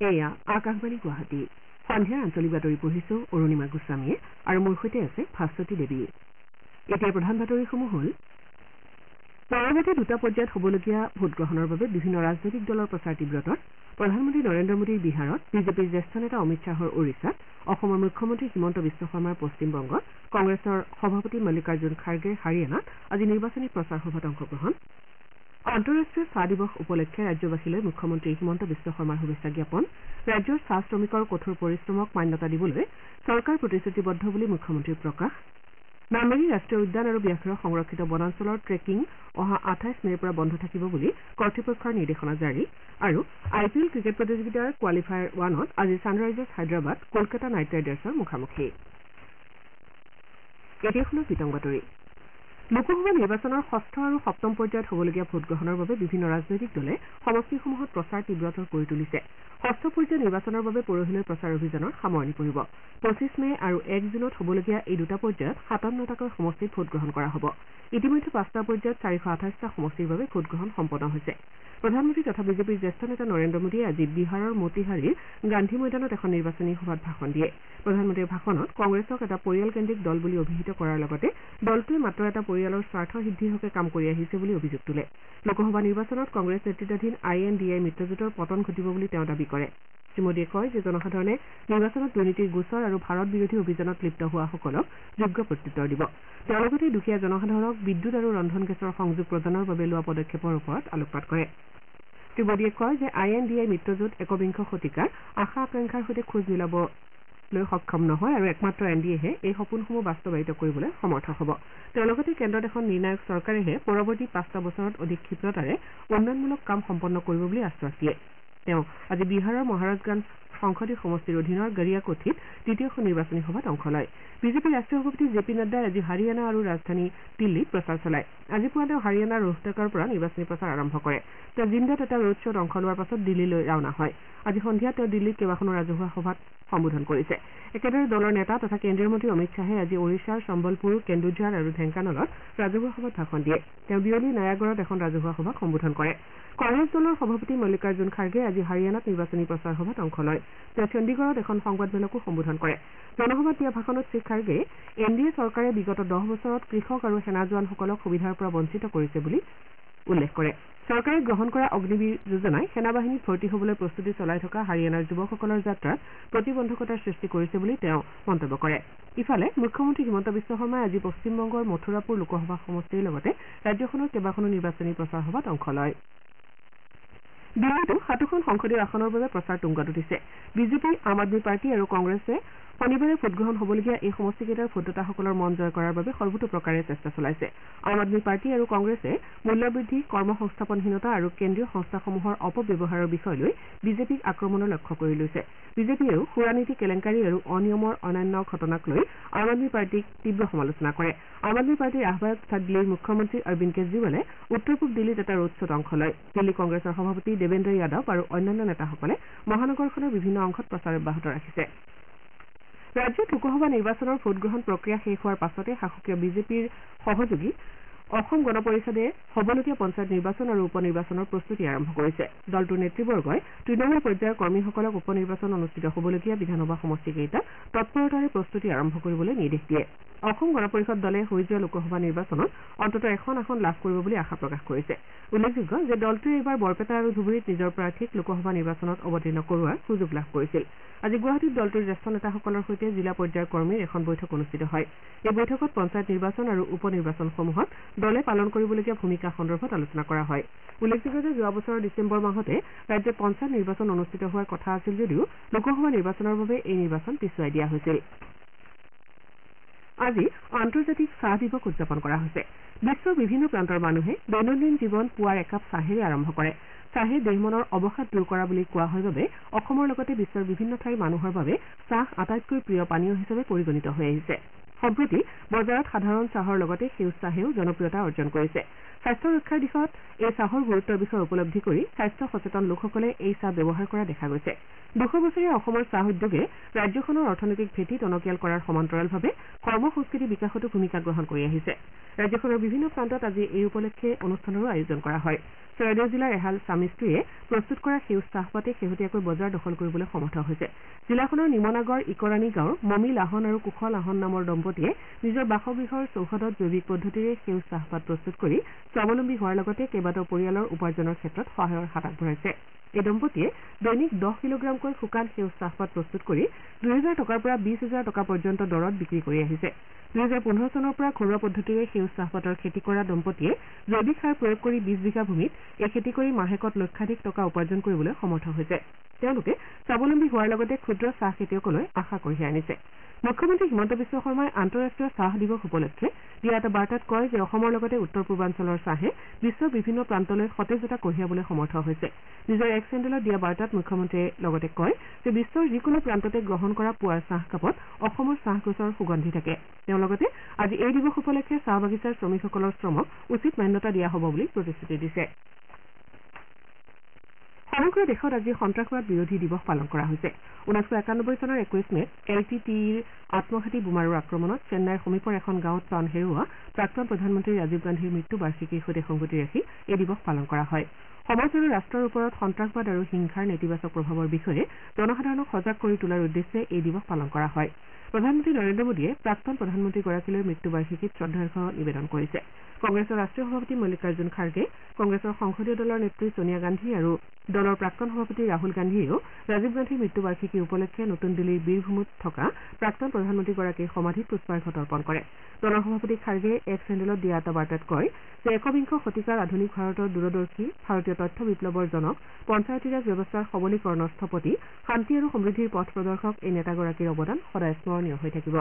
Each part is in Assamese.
এয়া আকাশবাণী গুৱাহাটী সন্ধিয়াৰ আঞ্চলিক বাতৰি পঢ়িছো অৰুণিমা গোস্বামীয়ে আৰু মোৰ সৈতে আছে ভাস্বতী দেৱী। এতিয়া প্ৰধান বাতৰিসমূহ হ'ল পৰৱৰ্তী দুটা পৰ্যায়ত হ'বলগীয়া ভোটগ্ৰহণৰ বাবে বিভিন্ন ৰাজনৈতিক দলৰ প্ৰচাৰ তীব্ৰতৰ প্ৰধানমন্ত্ৰী নৰেন্দ্ৰ মোদীৰ বিহাৰত বিজেপিৰ জ্যেষ্ঠ নেতা অমিত শ্বাহৰ ওড়িশাত অসমৰ মুখ্যমন্ত্ৰী হিমন্ত বিশ্ব শৰ্মাৰ পশ্চিমবংগত কংগ্ৰেছৰ সভাপতি মল্লিকাৰ্জুন খাৰ্গেৰ হাৰিয়ানাত আজি নিৰ্বাচনী প্ৰচাৰ সভাত অংশগ্ৰহণ আন্তঃৰাষ্ট্ৰীয় চাহ দিৱস উপলক্ষে ৰাজ্যবাসীলৈ মুখ্যমন্ত্ৰী হিমন্ত বিশ্ব শৰ্মাৰ শুভেচ্ছা জ্ঞাপন ৰাজ্যৰ চাহ শ্ৰমিকৰ কঠোৰ পৰিশ্ৰমক মান্যতা দিবলৈ চৰকাৰ প্ৰতিশ্ৰুতিবদ্ধ বুলি মুখ্যমন্ত্ৰীৰ প্ৰকাশ নামেৰী ৰাষ্ট্ৰীয় উদ্যান আৰু ব্যাঘ্ৰ সংৰক্ষিত বনাঞ্চলৰ ট্ৰেকিং অহা 28 মেৰ পৰা বন্ধ থাকিব বুলি কৰ্তৃপক্ষৰ নিৰ্দেশনা জাৰি আৰু IPL ক্ৰিকেট প্ৰতিযোগিতাৰ কোৱালিফায়াৰ 1ত আজি ছানৰাইজাৰ্ছ হায়দৰাবাদ কলকাতা নাইট ৰাইডাৰ্ছৰ মুখামুখি। লোকসভা নিৰ্বাচনৰ ষষ্ঠ আৰু সপ্তম পৰ্যায়ত হ'বলগীয়া ভোটগ্ৰহণৰ বাবে বিভিন্ন ৰাজনৈতিক দলে সমষ্টিসমূহত প্ৰচাৰ তীব্ৰতৰ কৰি তুলিছে। ষষ্ঠ পৰ্যায়ৰ নিৰ্বাচনৰ বাবে পৰহিলৈ প্ৰচাৰ অভিযানৰ সামৰণি পৰিব। 25 মে আৰু 1 জুনত হ'বলগীয়া এই দুটা পৰ্যায়ত 57টাকৈ সমষ্টিত ভোটগ্ৰহণ কৰা হ'ব। ইতিমধ্যে 5টা পৰ্যায়ত 428টা সমষ্টিৰ বাবে ভোটগ্ৰহণ সম্পন্ন হৈছে। প্ৰধানমন্ত্ৰী তথা বিজেপিৰ জ্যেষ্ঠ নেতা নৰেন্দ্ৰ মোদীয়ে আজি বিহাৰৰ মতিহাৰীৰ গান্ধী ময়দানত এখন নিৰ্বাচনী সভাত ভাষণ দিয়ে। প্ৰধানমন্ত্ৰীৰ ভাষণত কংগ্ৰেছক এটা পৰিয়ালকেন্দ্ৰিক দল বুলি অভিহিত কৰাৰ লগতে দলটোৱে মাত্ৰ এটা পৰিয়ালৰ স্বাৰ্থ সিদ্ধিৰ হকে কাম কৰি আহিছে বুলি অভিযোগ তোলে। লোকসভা নিৰ্বাচনত কংগ্ৰেছ নেতৃত্বাধীন INDA মিত্ৰজোঁটৰ পতন ঘটিব বুলি তেওঁ দাবী কৰে। শ্ৰীমোদীয়ে কয় যে জনসাধাৰণে নিৰ্বাচনত দুৰ্নীতিৰ গোচৰ আৰু ভাৰত বিৰোধী অভিযানত লিপ্ত হোৱাসকলক যোগ্য প্ৰত্যুত্তৰ দিব। তেওঁ লগতে দুখীয়া জনসাধাৰণক বিদ্যুৎ আৰু ৰন্ধন গেছৰ সংযোগ প্ৰদানৰ বাবে লোৱা পদক্ষেপৰ ওপৰত আলোকপাত কৰে। শ্ৰীমোদীয়ে কয় যে INDA মিত্ৰজোঁট একবিংশ শতিকাৰ আশা আকাংক্ষাৰ সৈতে খোজ মিলাবলৈ সক্ষম নহয় আৰু একমাত্ৰ NDAহে এই সপোনসমূহ বাস্তৱায়িত কৰিবলৈ সমৰ্থ হ'ব। তেওঁ লগতে কেন্দ্ৰত এখন নিৰ্ণায়ক চৰকাৰেহে পৰৱৰ্তী 5টা বছৰত অধিক ক্ষিপ্ৰতাৰে উন্নয়নমূলক কাম সম্পন্ন কৰিব বুলি আশ্বাস দিয়ে। তেওঁ আজি বিহাৰৰ মহাৰাজগঞ্জ সংসদীয় সমষ্টিৰ অধীনৰ গৰিয়াকোঠিত দ্বিতীয়খন নিৰ্বাচনী সভাত অংশ লয়। বিজেপিৰ ৰাষ্ট্ৰীয় সভাপতি JP নাড্ডাই আজি হাৰিয়ানা আৰু ৰাজধানী দিল্লীত প্ৰচাৰ চলায়। আজি পুৱা তেওঁ হাৰিয়ানাৰ ৰোহটেকৰ পৰা নিৰ্বাচনী প্ৰচাৰ আৰম্ভ কৰে। তেওঁ জিন্দাত এটা ৰোড শ্ব'ত অংশ লোৱাৰ পাছত দিল্লীলৈ ৰাওনা হয়। আজি সন্ধিয়া তেওঁ দিল্লীত কেইবাখনো ৰাজহুৱা সভাত সম্বোধন কৰিছে। একেদৰে দলৰ নেতা তথা কেন্দ্ৰীয় মন্ত্ৰী অমিত শ্বাহে আজি ওড়িশাৰ সম্বলপুৰ কেন্দুঝাৰ আৰু ঢেংকানালত ৰাজহুৱা সভাত ভাষণ দিয়ে। তেওঁ বিয়লি নায়াগড়ত এখন ৰাজহুৱা সভাক সম্বোধন কৰে। কংগ্ৰেছ দলৰ সভাপতি মল্লিকাৰ্জুন খাৰ্গে আজি হাৰিয়ানাত নিৰ্বাচনী প্ৰচাৰ সভাত অংশ লয়। তেওঁ চণ্ডীগড়ত এখন সংবাদমেলকো সম্বোধন কৰে। জনসভাত দিয়া ভাষণত শ্ৰীখাৰ্গে NDA চৰকাৰে বিগত 10 বছৰত কৃষক আৰু সেনা জোৱানসকলক সুবিধাৰ পৰা বঞ্চিত কৰিছে বুলি উল্লেখ কৰে। চৰকাৰে গ্ৰহণ কৰা অগ্নিবীৰ যোজনাই সেনাবাহিনীত ভৰ্তি হ'বলৈ প্ৰস্তুতি চলাই থকা হাৰিয়ানাৰ যুৱকসকলৰ যাত্ৰাত প্ৰতিবন্ধকতাৰ সৃষ্টি কৰিছে বুলি তেওঁ মন্তব্য কৰে। ইফালে মুখ্যমন্ত্ৰী হিমন্ত বিশ্ব শৰ্মাই আজি পশ্চিমবংগৰ মথুৰাপুৰ লোকসভা সমষ্টিৰ লগতে ৰাজ্যখনৰ কেইবাখনো নিৰ্বাচনী প্ৰচাৰ সভাত অংশ লয়। দিল্লীতো 7খন সংসদীয় আসনৰ বাবে প্ৰচাৰ তুংগত উঠিছে। বিজেপি আম আদমী পাৰ্টি আৰু কংগ্ৰেছে শনিবাৰে ভোটগ্ৰহণ হ'বলগীয়া এই সমষ্টিকেইটাৰ ভোটদাতাসকলৰ মন জয় কৰাৰ বাবে সৰ্বতোপ্ৰকাৰে চেষ্টা চলাইছে। আম আদমী পাৰ্টি আৰু কংগ্ৰেছে মূল্যবৃদ্ধি কৰ্মসংস্থাপনহীনতা আৰু কেন্দ্ৰীয় সংস্থাসমূহৰ অপব্যৱহাৰৰ বিষয় লৈ বিজেপিক আক্ৰমণৰ লক্ষ্য কৰি লৈছে। বিজেপিয়েও সুৰানীতি কেলেংকাৰী আৰু অনিয়মৰ অন্যান্য ঘটনাক লৈ আম আদমী পাৰ্টিক তীব্ৰ সমালোচনা কৰে। আম আদমী পাৰ্টিৰ আহ্বায়ক তথা দিল্লীৰ মুখ্যমন্ত্ৰী অৰবিন্দ কেজৰিৱালে উত্তৰ পূব দিল্লীত এটা ৰোড শ্ব'ত অংশ লয়। দিল্লী কংগ্ৰেছৰ সভাপতি দেৱেন্দ্ৰ যাদৱ আৰু অন্যান্য নেতাসকলে মহানগৰখনৰ বিভিন্ন অংশত প্ৰচাৰ অব্যাহত ৰাখিছে। ৰাজ্যত লোকসভা নিৰ্বাচনৰ ভোটগ্ৰহণ প্ৰক্ৰিয়া শেষ হোৱাৰ পাছতে শাসকীয় বিজেপিৰ সহযোগী অসম গণ পৰিষদে হ'বলগীয়া পঞ্চায়ত নিৰ্বাচন আৰু উপ নিৰ্বাচনৰ প্ৰস্তুতি আৰম্ভ কৰিছে। দলটোৰ নেতৃবৰ্গই তৃণমূল পৰ্যায়ৰ কৰ্মীসকলক উপ নিৰ্বাচন অনুষ্ঠিত হ'বলগীয়া বিধানসভা সমষ্টিকেইটাত তৎপৰতাৰে প্ৰস্তুতি আৰম্ভ কৰিবলৈ নিৰ্দেশ দিয়ে। অসম গণ পৰিষদ দলে হৈ যোৱা লোকসভা নিৰ্বাচনত অন্ততঃ এখন আসন লাভ কৰিব বুলি আশা প্ৰকাশ কৰিছে। উল্লেখযোগ্য যে দলটোৱে এইবাৰ বৰপেটা আৰু ধুবুৰীত নিজৰ প্ৰাৰ্থীক লোকসভা নিৰ্বাচনত অৱতীৰ্ণ কৰোৱাৰ সুযোগ লাভ কৰিছিল। আজি গুৱাহাটীত দলটোৰ জ্যেষ্ঠ নেতাসকলৰ সৈতে জিলা পৰ্যায়ৰ কৰ্মীৰ এখন বৈঠক অনুষ্ঠিত হয়। এই বৈঠকত পঞ্চায়ত নিৰ্বাচন আৰু উপ নিৰ্বাচনসমূহত দলে পালন কৰিবলগীয়া ভূমিকা সন্দৰ্ভত আলোচনা কৰা হয়। উল্লেখযোগ্য যে যোৱা বছৰৰ ডিচেম্বৰ মাহতে ৰাজ্যত পঞ্চায়ত নিৰ্বাচন অনুষ্ঠিত হোৱাৰ কথা আছিল যদিও লোকসভা নিৰ্বাচনৰ বাবে এই নিৰ্বাচন পিছুৱাই দিয়া হৈছিল। আজি আন্তৰ্জাতিক চাহ দিৱস উদযাপন কৰা হৈছে। বিশ্বৰ বিভিন্ন প্ৰান্তৰ মানুহে দৈনন্দিন জীৱন পুৱাৰ একাপ চাহেৰে আৰম্ভ কৰে। চাহে দেহমনৰ অৱসাদ দূৰ কৰা বুলি কোৱা হয় বাবে অসমৰ লগতে বিশ্বৰ বিভিন্ন ঠাইৰ মানুহৰ বাবে চাহ আটাইতকৈ প্ৰিয় পানীয় হিচাপে পৰিগণিত হৈ আহিছে। সম্প্ৰতি বজাৰত সাধাৰণ চাহৰ লগতে সেউজ চাহেও জনপ্ৰিয়তা অৰ্জন কৰিছে। স্বাস্থ্য ৰক্ষাৰ দিশত এই চাহৰ গুৰুত্বৰ বিষয়ে উপলব্ধি কৰি স্বাস্থ্য সচেতন লোকসকলে এই চাহ ব্যৱহাৰ কৰা দেখা গৈছে। 200 বছৰীয়া অসমৰ চাহ উদ্যোগে ৰাজ্যখনৰ অৰ্থনৈতিক ভেটি টনকিয়াল কৰাৰ সমান্তৰালভাৱে কৰ্মসংস্কৃতি বিকাশতো ভূমিকা গ্ৰহণ কৰি আহিছে। ৰাজ্যখনৰ বিভিন্ন প্ৰান্তত আজি এই উপলক্ষে অনুষ্ঠানৰো আয়োজন কৰা হয়। চৰাইদেউ জিলাৰ এহাল স্বামী স্ত্ৰীয়ে প্ৰস্তুত কৰা সেউজ চাহপাতে শেহতীয়াকৈ বজাৰ দখল কৰিবলৈ সমৰ্থ হৈছে। জিলাখনৰ নিমনাগড় ইকৰাণী গাঁৱৰ মমি লাহন আৰু কুশল আহন নামৰ দম্পতীয়ে নিজৰ বাসগৃহৰ চৌহদত জৈৱিক পদ্ধতিৰে সেউজ চাহপাত প্ৰস্তুত কৰি স্বাৱলম্বী হোৱাৰ লগতে কেইবাটাও পৰিয়ালৰ উপাৰ্জনৰ ক্ষেত্ৰত সহায়ৰ হাত আগবঢ়াইছে। এই দম্পতীয়ে দৈনিক 10 কিলোগ্ৰামকৈ শুকান সেউজ চাহপাত প্ৰস্তুত কৰি 2,000 টকাৰ পৰা 20,000 টকা পৰ্যন্ত দৰত বিক্ৰী কৰি আহিছে। 2015 চনৰ পৰা ঘৰুৱা পদ্ধতিৰে সেউজ চাহপাতৰ খেতি কৰা দম্পতীয়ে জৈৱিক সাৰ প্ৰয়োগ কৰি 20 বিঘা ভূমিত এই খেতি কৰি মাহেকত লক্ষাধিক টকা উপাৰ্জন কৰিবলৈ সমৰ্থ হৈছে। তেওঁলোকে স্বাৱলম্বী হোৱাৰ লগতে ক্ষুদ্ৰ চাহ খেতিয়কলৈ আশা কঢ়িয়াই আনিছে। মুখ্যমন্ত্ৰী হিমন্ত বিশ্ব শৰ্মাই আন্তঃৰাষ্ট্ৰীয় চাহ দিৱস উপলক্ষে দিয়া এটা বাৰ্তাত কয় যে অসমৰ লগতে উত্তৰ পূৰ্বাঞ্চলৰ চাহে বিশ্বৰ বিভিন্ন প্ৰান্তলৈ সতেজতা কঢ়িয়াবলৈ সমৰ্থ হৈছে। নিজৰ এক্স হেণ্ডেলত দিয়া বাৰ্তাত মুখ্যমন্ত্ৰীয়ে লগতে কয় যে বিশ্বৰ যিকোনো প্ৰান্ততে গ্ৰহণ কৰা পুৱাৰ চাহকাপত অসমৰ চাহগছৰ সুগন্ধি থাকে। তেওঁ লগতে আজি এই দিৱস উপলক্ষে চাহ বাগিচাৰ শ্ৰমিকসকলৰ শ্ৰমক উচিত মান্যতা দিয়া হ'ব বুলি প্ৰতিশ্ৰুতি দিছে। সমগ্ৰ দেশত আজি সন্ত্ৰাসবাদ বিৰোধী দিৱস পালন কৰা হৈছে। 1991 চনৰ 21 মেত LTTEৰ আত্মঘাতী বোমাৰুৰ আক্ৰমণত চেন্নাইৰ সমীপৰ এখন গাঁৱত প্ৰাণ হেৰুওৱা প্ৰাক্তন প্ৰধানমন্ত্ৰী ৰাজীৱ গান্ধীৰ মৃত্যু বাৰ্ষিকীৰ সৈতে সংগতি ৰাখি এই দিৱস পালন কৰা হয়। সমাজ আৰু ৰাষ্ট্ৰৰ ওপৰত সন্ত্ৰাসবাদ আৰু হিংসাৰ নেতিবাচক প্ৰভাৱৰ বিষয়ে জনসাধাৰণক সজাগ কৰি তোলাৰ উদ্দেশ্যে এই দিৱস পালন কৰা হয়। প্ৰধানমন্ত্ৰী নৰেন্দ্ৰ মোদীয়ে প্ৰাক্তন প্ৰধানমন্ত্ৰীগৰাকীলৈ মৃত্যু বাৰ্ষিকীত শ্ৰদ্ধাৰ্ঘ্য নিবেদন কৰিছে। কংগ্ৰেছৰ ৰাষ্ট্ৰীয় সভাপতি মল্লিকাৰ্জুন খাৰ্গে, কংগ্ৰেছৰ সংসদীয় দলৰ নেত্ৰী ছোনিয়া গান্ধী আৰু দলৰ প্ৰাক্তন সভাপতি ৰাহুল গান্ধীয়েও ৰাজীৱ গান্ধীৰ মৃত্যু বাৰ্ষিকী উপলক্ষে নতুন দিল্লীৰ বীৰভূমত থকা প্ৰাক্তন প্ৰধানমন্ত্ৰীগৰাকীৰ সমাধিত পুষ্পাৰ্ঘ্য তৰ্পণ কৰে। দলৰ সভাপতি খাৰ্গে এক্স হেণ্ডেলত দিয়া এটা বাৰ্তাত কয় যে একবিংশ শতিকাৰ আধুনিক ভাৰতৰ দূৰদৰ্শী ভাৰতীয় তথ্য বিপ্লৱৰ জনক, পঞ্চায়তীৰাজ ব্যৱস্থাৰ সবলীকৰণৰ স্থপতি, শান্তি আৰু সমৃদ্ধিৰ পথ প্ৰদৰ্শক এই নেতাগৰাকীৰ অৱদান সদায় স্মৰণীয় হৈ থাকিব।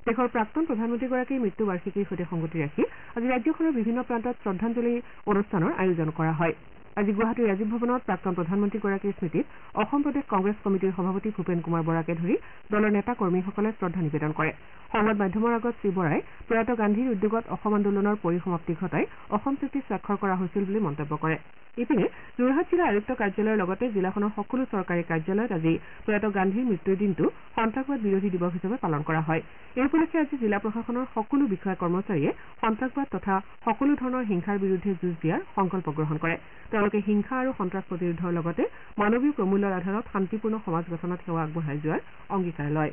দেশৰ প্ৰাক্তন প্ৰধানমন্ত্ৰীগৰাকীৰ মৃত্যু বাৰ্ষিকীৰ সৈতে সংগতি ৰাখি আজি ৰাজ্যখনৰ বিভিন্ন প্ৰান্তত শ্ৰদ্ধাঞ্জলি অনুষ্ঠানৰ আয়োজন কৰা হয়। আজি গুৱাহাটীৰ ৰাজীৱ ভৱনত প্ৰাক্তন প্ৰধানমন্ত্ৰীগৰাকীৰ স্মৃতিত অসম প্ৰদেশ কংগ্ৰেছ কমিটিৰ সভাপতি ভূপেন কুমাৰ বৰাকে ধৰি দলৰ নেতা কৰ্মীসকলে শ্ৰদ্ধা নিবেদন কৰে। সংবাদ মাধ্যমৰ আগত শ্ৰীবৰাই প্ৰয়াত গান্ধীৰ উদ্যোগত অসম আন্দোলনৰ পৰিসমাপ্তি ঘটাই অসম চুক্তি স্বাক্ষৰ কৰা হৈছিল বুলি মন্তব্য কৰে। ইপিনে যোৰহাট জিলা আয়ুক্ত কাৰ্যালয়ৰ লগতে জিলাখনৰ সকলো চৰকাৰী কাৰ্যালয়ত আজি প্ৰয়াত গান্ধীৰ মৃত্যুৰ দিনটো সন্ত্ৰাসবাদ বিৰোধী দিৱস হিচাপে পালন কৰা হয়। এই উপলক্ষে আজি জিলা প্ৰশাসনৰ সকলো বিষয়া কৰ্মচাৰীয়ে সন্ত্ৰাসবাদ তথা সকলো ধৰণৰ হিংসাৰ বিৰুদ্ধে যুঁজ দিয়াৰ সংকল্প গ্ৰহণ কৰে। তেওঁলোকে হিংসা আৰু সন্ত্ৰাস প্ৰতিৰোধৰ লগতে মানৱীয় প্ৰমূল্যৰ আধাৰত শান্তিপূৰ্ণ সমাজ গঠনত সেৱা আগবঢ়াই যোৱাৰ অংগীকাৰ লয়।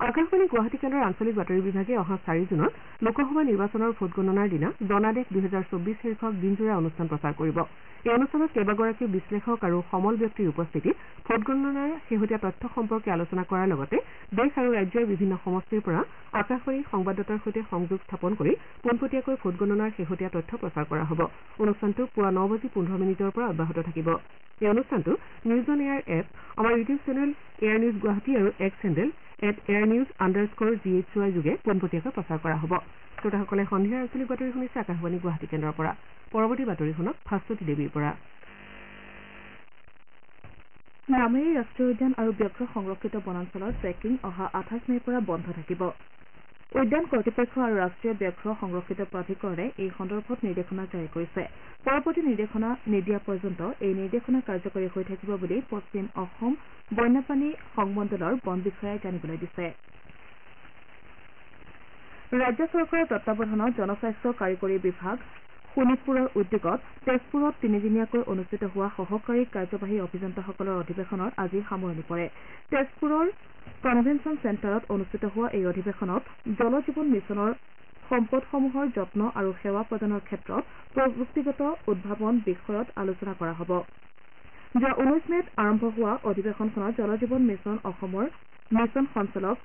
আকাশবাণী গুৱাহাটী কেন্দ্ৰৰ আঞ্চলিক বাতৰি বিভাগে অহা 4 জুনত লোকসভা নিৰ্বাচনৰ ভোটগণনাৰ দিনা জনাদেশ 2024 শীৰ্ষক দিনজোৰা অনুষ্ঠান প্ৰচাৰ কৰিব। এই অনুষ্ঠানত কেইবাগৰাকীও বিশ্লেষক আৰু সমল ব্যক্তিৰ উপস্থিতিত ভোটগণনাৰ শেহতীয়া তথ্য সম্পৰ্কে আলোচনা কৰাৰ লগতে দেশ আৰু ৰাজ্যৰ বিভিন্ন সমষ্টিৰ পৰা আকাশবাণীৰ সংবাদদাতাৰ সৈতে সংযোগ স্থাপন কৰি পোনপটীয়াকৈ ভোটগণনাৰ শেহতীয়া তথ্য প্ৰচাৰ কৰা হ'ব। অনুষ্ঠানটো পুৱা 9:15 পৰা অব্যাহত থাকিব। এই অনুষ্ঠানটো নিউজ অন এয়াৰ এপ, আমাৰ YouTube channel air news Guwahati আৰু এক্স হেণ্ডেল @airnews_GHY যোগে পোনপটীয়াকৈ প্ৰচাৰ কৰা হ'ব। শ্ৰোতাসকলে সন্ধিয়াৰ আঞ্চলিক বাতৰি শুনিছে আকাশবাণী গুৱাহাটী কেন্দ্ৰৰ পৰা। পৰৱৰ্তী বাতৰি শুনক ভাস্বতী দেৱীৰ পৰা। নামেৰী ৰাষ্ট্ৰীয় উদ্যান আৰু ব্যাঘ্ৰ সংৰক্ষিত বনাঞ্চলৰ ট্ৰেকিং অহা 28 মে'ৰ পৰা বন্ধ থাকিব। উদ্যান কৰ্তৃপক্ষ আৰু ৰাষ্ট্ৰীয় ব্যাঘ্ৰ সংৰক্ষিত প্ৰাধিকৰণে এই সন্দৰ্ভত নিৰ্দেশনা জাৰি কৰিছে। পৰৱৰ্তী নিৰ্দেশনা নিদিয়া পৰ্যন্ত এই নিৰ্দেশনা কাৰ্যকৰী হৈ থাকিব বুলি পশ্চিম অসম বন্যপ্ৰাণী সংমণ্ডলৰ বন বিষয়াই জানিবলৈ দিছে। ৰাজ্য চৰকাৰৰ তত্বাৱধানত জনস্বাস্থ্য কাৰিকৰী বিভাগ শোণিতপুৰৰ উদ্যোগত তেজপুৰত 3দিনীয়াকৈ অনুষ্ঠিত হোৱা সহকাৰী কাৰ্যবাহী অভিযন্তাসকলৰ অধিৱেশনৰ আজি সামৰণি পৰে। তেজপুৰৰ কনভেনশ্যন চেণ্টাৰত অনুষ্ঠিত হোৱা এই অধিৱেশনত জল জীৱন মিছনৰ সম্পদসমূহৰ যত্ন আৰু সেৱা প্ৰদানৰ ক্ষেত্ৰত প্ৰযুক্তিগত উদ্ভাৱন বিষয়ত আলোচনা কৰা হ'ব। যোৱা 19 মে'ত আৰম্ভ হোৱা অধিৱেশনখনত জল জীৱন মিছন অসমৰ মিছন সঞ্চালক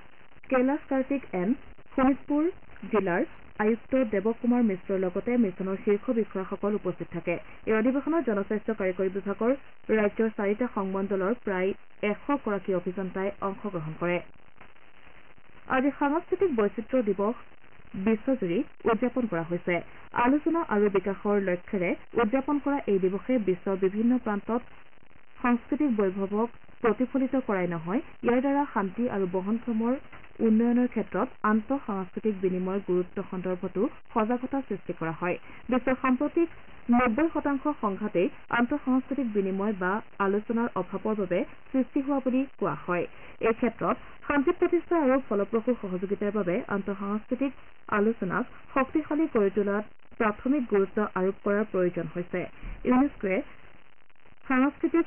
কৈলাশ কাৰ্তিক এন, শোণিতপুৰ জিলাৰ আয়ুক্ত দেৱ কুমাৰ মিশ্ৰৰ লগতে মিছনৰ শীৰ্ষ বিষয়াসকল উপস্থিত থাকে। এই অধিৱেশনত জনস্বাস্থ্য কাৰিকৰী বিভাগৰ ৰাজ্যৰ 4টা সংমণ্ডলৰ প্ৰায় 100 গৰাকী অভিযন্তাই অংশগ্ৰহণ কৰে। আজি সাংস্কৃতিক বৈচিত্ৰ্য দিৱস বিশ্বজুৰি উদযাপন কৰা হৈছে। আলোচনা আৰু বিকাশৰ লক্ষ্যৰে উদযাপন কৰা এই দিৱসে বিশ্বৰ বিভিন্ন প্ৰান্তত সাংস্কৃতিক বৈভৱক প্ৰতিফলিত কৰাই নহয়, ইয়াৰ দ্বাৰা শান্তি আৰু বহনক্ষমৰ উন্নয়নৰ ক্ষেত্ৰত আন্তঃ সাংস্কৃতিক বিনিময়ৰ গুৰুত্ব সন্দৰ্ভতো সজাগতা সৃষ্টি কৰা হয়। বিশ্বৰ সাম্প্ৰতিক 90% সংঘাতেই আন্তঃ সাংস্কৃতিক বিনিময় বা আলোচনাৰ অভাৱৰ বাবে সৃষ্টি হোৱা বুলি কোৱা হয়। এই ক্ষেত্ৰত শান্তি প্ৰতিষ্ঠা আৰু ফলপ্ৰসূ সহযোগিতাৰ বাবে আন্তঃ সাংস্কৃতিক আলোচনাক শক্তিশালী কৰি তোলাত প্ৰাথমিক গুৰুত্ব আৰোপ কৰাৰ প্ৰয়োজন হৈছে। ইউনেস্কোৱে সাংস্কৃতিক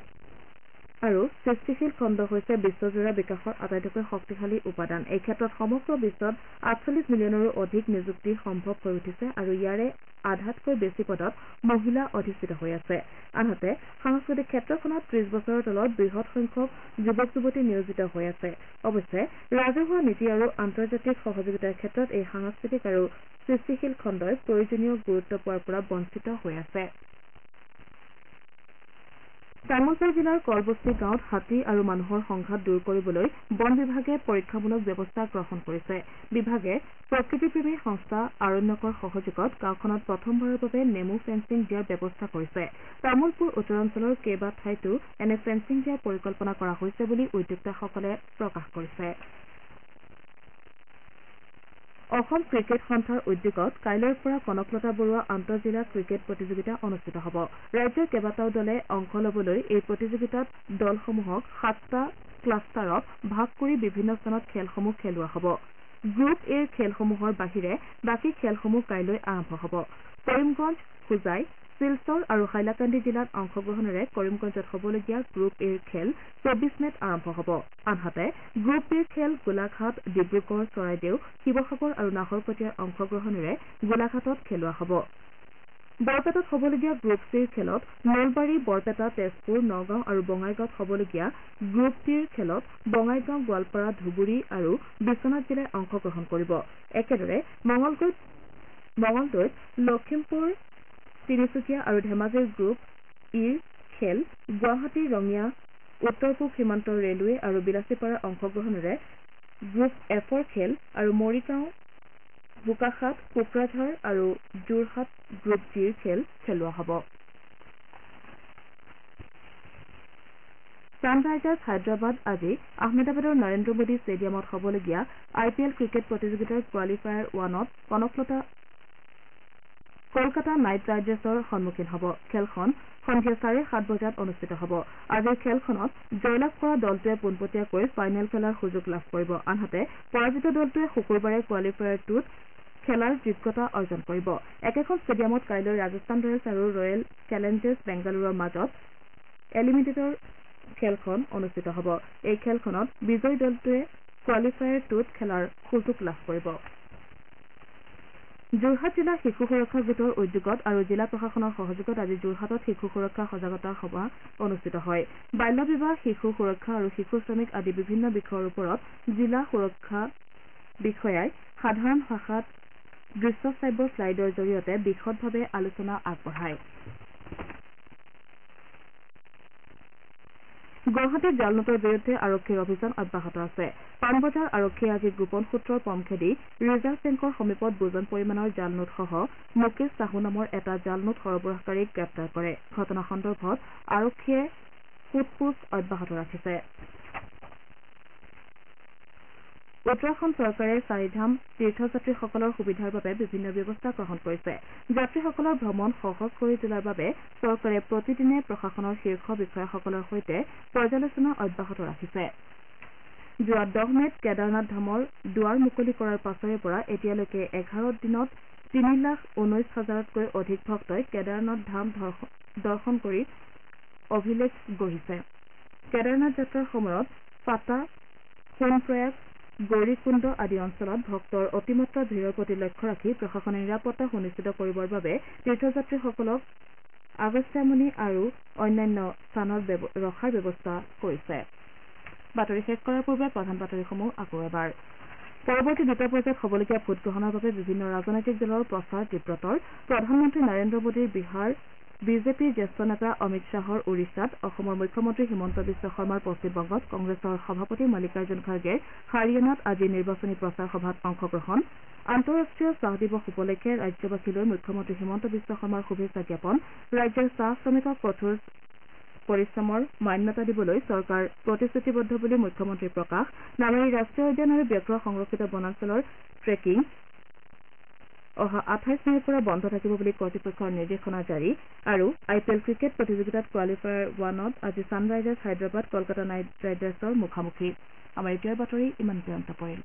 আৰু সৃষ্টিশীল খণ্ড হৈছে বিশ্বজোৰা বিকাশৰ আটাইতকৈ শক্তিশালী উপাদান। এই ক্ষেত্ৰত সমগ্ৰ বিশ্বত 48 মিলিয়নৰো অধিক নিযুক্তি সম্ভৱ হৈ উঠিছে আৰু ইয়াৰে আধাতকৈ বেছি পদত মহিলা অধিষ্ঠিত হৈ আছে। আনহাতে সাংস্কৃতিক ক্ষেত্ৰখনত 30 বছৰৰ তলত বৃহৎ সংখ্যক যুৱক যুৱতী নিয়োজিত হৈ আছে। অৱশ্যে ৰাজহুৱা নীতি আৰু আন্তৰ্জাতিক সহযোগিতাৰ ক্ষেত্ৰত এই সাংস্কৃতিক আৰু সৃষ্টিশীল খণ্ডই প্ৰয়োজনীয় গুৰুত্ব পোৱাৰ পৰা বঞ্চিত হৈ আছে। চামগুৰি জিলাৰ কলবস্তি গাঁৱত হাতী আৰু মানুহৰ সংঘাত দূৰ কৰিবলৈ বন বিভাগে পৰীক্ষামূলক ব্যৱস্থা গ্ৰহণ কৰিছে। বিভাগে প্ৰকৃতিপ্ৰেমী সংস্থা আৰণ্যকৰ সহযোগত গাঁওখনত প্ৰথমবাৰৰ বাবে নেমু ফেন্সিং দিয়াৰ ব্যৱস্থা কৰিছে। তামুলপুৰ উত্তৰাঞ্চলৰ কেইবা ঠাইতো এনে ফেন্সিং দিয়াৰ পৰিকল্পনা কৰা হৈছে বুলি উদ্যোক্তাসকলে প্ৰকাশ কৰিছে। অসম ক্ৰিকেট সন্থাৰ উদ্যোগত কাইলৈৰ পৰা কনকলতা বৰুৱা আন্তঃজিলা ক্ৰিকেট প্ৰতিযোগিতা অনুষ্ঠিত হ'ব। ৰাজ্যৰ কেইবাটাও দলে অংশ ল'বলৈ এই প্ৰতিযোগিতাত দলসমূহক 7টা ক্লাষ্টাৰত ভাগ কৰি বিভিন্ন স্থানত খেলসমূহ খেলোৱা হ'ব। গ্ৰুপ এৰ খেলসমূহৰ বাহিৰে বাকী খেলসমূহ কাইলৈ আৰম্ভ হ'ব। কৰিমগঞ্জ, হোজাই, শিলচৰ আৰু হাইলাকান্দি জিলাত অংশগ্ৰহণেৰে কৰিমগঞ্জত হ'বলগীয়া গ্ৰুপ এৰ খেল 24 মেত আৰম্ভ হ'ব। আনহাতে গ্ৰুপ বিৰ খেল গোলাঘাট, ডিব্ৰুগড়, চৰাইদেউ, শিৱসাগৰ আৰু নাহৰকটীয়াৰ অংশগ্ৰহণেৰে গোলাঘাটত খেলোৱা হ'ব। বৰপেটাত হ'বলগীয়া গ্ৰুপ চিৰ খেলত নলবাৰী, বৰপেটা, তেজপুৰ, নগাঁও আৰু বঙাইগাঁৱত হ'বলগীয়া গ্ৰুপ ডিৰ খেলত বঙাইগাঁও, গোৱালপাৰা, ধুবুৰী আৰু বিশ্বনাথ জিলাই অংশগ্ৰহণ কৰিব। একেদৰে মঙলদৈত লখিমপুৰ, তিনিচুকীয়া আৰু ধেমাজিৰ গ্ৰুপ ইৰ খেল গুৱাহাটী, ৰঙিয়া, উত্তৰ-পূব সীমান্ত ৰেলৱে আৰু বিলাসীপাৰাৰ অংশগ্ৰহণেৰে গ্ৰুপ এফৰ খেল আৰু মৰিগাঁও, বোকাখাত, কোকৰাঝাৰ আৰু যোৰহাট গ্ৰুপ জিৰ খেল খেলোৱা হ'ব। ছানৰাইজাৰ্ছ হায়দৰাবাদ আজি আহমেদাবাদৰ নৰেন্দ্ৰ মোদী ষ্টেডিয়ামত হ'বলগীয়া IPL ক্ৰিকেট প্ৰতিযোগিতাৰ কোৱালিফায়াৰ 1ত কলকাতা নাইট ৰাইডাৰ্ছৰ সন্মুখীন হ'ব। খেলখন সন্ধিয়া 7:30 বজাত অনুষ্ঠিত হ'ব। আজিৰ খেলখনত জয়লাভ কৰা দলটোৱে পোনপটীয়াকৈ ফাইনেল খেলাৰ সুযোগ লাভ কৰিব। আনহাতে পৰাজিত দলটোৱে শুকুৰবাৰে কোৱালিফায়াৰ 2ত খেলাৰ যোগ্যতা অৰ্জন কৰিব। একেখন ষ্টেডিয়ামত কাইলৈ ৰাজস্থান ৰয়েলছ আৰু ৰয়েল চেলেঞ্জাৰ্ছ বেংগালুৰুৰ মাজত এলিমিনেটৰ খেলখন অনুষ্ঠিত হ'ব। এই খেলখনত বিজয়ী দলটোৱে কোৱালিফায়াৰ 2ত খেলাৰ সুযোগ লাভ কৰিব। যোৰহাট জিলা শিশু সুৰক্ষা গোটৰ উদ্যোগত আৰু জিলা প্ৰশাসনৰ সহযোগত আজি যোৰহাটত শিশু সুৰক্ষা সজাগতা সভা অনুষ্ঠিত হয়। বাল্য বিবাহ, শিশু সুৰক্ষা আৰু শিশু শ্ৰমিক আদি বিভিন্ন বিষয়ৰ ওপৰত জিলা সুৰক্ষা বিষয়াই সাধাৰণ ভাষাত দৃশ্যশ্ৰাব্য শ্লাইডৰ জৰিয়তে বিশদভাৱে আলোচনা আগবঢ়ায়। গুৱাহাটীত জালনোটৰ বিৰুদ্ধে আৰক্ষীৰ অভিযান অব্যাহত আছে। পাণবজাৰ আৰক্ষীয়ে আজি গোপন সূত্ৰৰ পম খেদি ৰিজাৰ্ভ বেংকৰ সমীপত বুজন পৰিমাণৰ জালনোটসহ মুকেশ চাহু নামৰ এটা জালনোট সৰবৰাহকাৰীক গ্ৰেপ্তাৰ কৰে। ঘটনা সন্দৰ্ভত আৰক্ষীয়ে সোধ-পোছ অব্যাহত ৰাখিছে। উত্তৰাখণ্ড চৰকাৰে চাৰিধাম তীৰ্থযাত্ৰীসকলৰ সুবিধাৰ বাবে বিভিন্ন ব্যৱস্থা গ্ৰহণ কৰিছে। যাত্ৰীসকলৰ ভ্ৰমণ সহজ কৰি তোলাৰ বাবে চৰকাৰে প্ৰতিদিনে প্ৰশাসনৰ শীৰ্ষ বিষয়াসকলৰ সৈতে পৰ্যালোচনা অব্যাহত ৰাখিছে। যোৱা 10 মেত কেদাৰনাথ ধামৰ দুৱাৰ মুকলি কৰাৰ পাছৰে পৰা এতিয়ালৈকে 11 দিনত 3,19,000তকৈ অধিক ভক্তই কেদাৰনাথ ধাম দৰ্শন কৰি অভিলেখ গঢ়িছে। কেদাৰনাথ যাত্ৰাৰ সময়ত পাটা, সোণপ্ৰয়াগ, গৌৰীকুণ্ড আদি অঞ্চলত ভক্তৰ অতিমাত্ৰা ভিৰৰ প্ৰতি লক্ষ্য ৰাখি প্ৰশাসনে নিৰাপত্তা সুনিশ্চিত কৰিবৰ বাবে তীৰ্থযাত্ৰীসকলক আগস্ত্যমুনি আৰু অন্যান্য স্থানত ৰখাৰ ব্যৱস্থা কৰিছে। বাতৰি শেষ কৰাৰ পূৰ্বে প্ৰধান বাতৰিসমূহ আকৌ এবাৰ। পৰৱৰ্তী 2টা পৰ্যায়ত হ'বলগীয়া ভোটগ্ৰহণৰ বাবে বিভিন্ন ৰাজনৈতিক দলৰ প্ৰচাৰ তীব্ৰতৰ। প্ৰধানমন্ত্ৰী নৰেন্দ্ৰ মোদীৰ বিহাৰ, বিজেপিৰ জ্যেষ্ঠ নেতা অমিত শ্বাহৰ উৰিষ্যাত, অসমৰ মুখ্যমন্ত্ৰী হিমন্ত বিশ্ব শৰ্মাৰ পশ্চিমবংগত, কংগ্ৰেছৰ সভাপতি মল্লিকাৰ্জুন খাৰ্গেৰ হাৰিয়ানাত আজি নিৰ্বাচনী প্ৰচাৰ সভাত অংশগ্ৰহণ। আন্তঃৰাষ্ট্ৰীয় চাহ দিৱস উপলক্ষে ৰাজ্যবাসীলৈ মুখ্যমন্ত্ৰী হিমন্ত বিশ্ব শৰ্মাৰ শুভেচ্ছা জ্ঞাপন। ৰাজ্যৰ চাহ শ্ৰমিকক কঠোৰ পৰিশ্ৰমৰ মান্যতা দিবলৈ চৰকাৰ প্ৰতিশ্ৰুতিবদ্ধ বুলি মুখ্যমন্ত্ৰীৰ প্ৰকাশ। নামেৰী ৰাষ্ট্ৰীয় উদ্যান আৰু ব্যাঘ্ৰ সংৰক্ষিত বনাঞ্চলৰ ট্ৰেকিং অহা 28 মেৰ পৰা বন্ধ থাকিব বুলি কৰ্তৃপক্ষৰ নিৰ্দেশনা জাৰি। আৰু IPL ক্ৰিকেট প্ৰতিযোগিতাত কোৱালিফায়াৰ 1ত আজি ছানৰাইজাৰ্ছ হায়দৰাবাদ কলকাতা নাইট ৰাইডাৰ্ছৰ মুখামুখি। আমাৰ এতিয়াৰ বাতৰি ইমানতে অন্ত পৰিল।